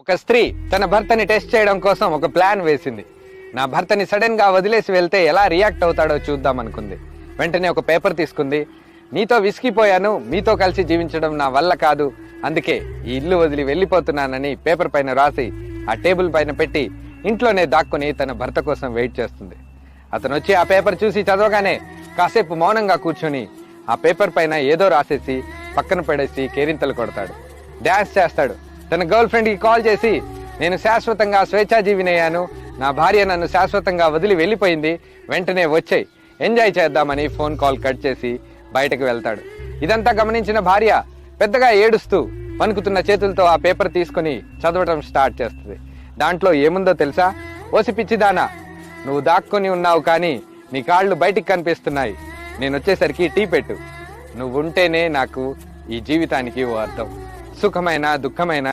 ఒక స్త్రీ తన భర్తని టెస్ట్ చేయడం కోసం ఒక ప్లాన్ వేసింది. నా భర్తని సడన్ గా వదిలేసి వెళ్తే ఎలా రియాక్ట్ అవుతాడో చూద్దాం అనుకుంది. వెంటనే ఒక పేపర్ తీసుకుంది. నీతో విసిగిపోయాను, మీతో కలిసి జీవించడం నా వల్ల కాదు, అందుకే ఈ ఇల్లు వదిలి వెళ్ళిపోతున్నానని పేపర్ పైన రాసి ఆ టేబుల్ పైన పెట్టి ఇంట్లోనే దాక్కుని తన భర్త కోసం వెయిట్ చేస్తుంది. అతను వచ్చి ఆ పేపర్ చూసి చదవగానే కాసేపు మౌనంగా కూర్చొని ఆ పేపర్ పైన ఏదో రాసేసి పక్కన పడేసి కేరింతలు కొడతాడు, డాన్స్ చేస్తాడు. తన గర్ల్ ఫ్రెండ్కి కాల్ చేసి, నేను శాశ్వతంగా స్వేచ్ఛాజీవినయ్యాను, నా భార్య నన్ను శాశ్వతంగా వదిలి వెళ్ళిపోయింది, వెంటనే వచ్చేయ్, ఎంజాయ్ చేద్దామని ఫోన్ కాల్ కట్ చేసి బయటకు వెళ్తాడు. ఇదంతా గమనించిన భార్య పెద్దగా ఏడుస్తూ వణుకుతున్న చేతులతో ఆ పేపర్ తీసుకుని చదవటం స్టార్ట్ చేస్తుంది. దాంట్లో ఏముందో తెలుసా? ఓసి పిచ్చిదానా, నువ్వు దాక్కుని ఉన్నావు కానీ నీ కాళ్ళు బయటికి కనిపిస్తున్నాయి, నేను వచ్చేసరికి టీ పెట్టు, నువ్వుంటేనే నాకు ఈ జీవితానికి ఓ అర్థం, సుఖమైన దుఃఖమైన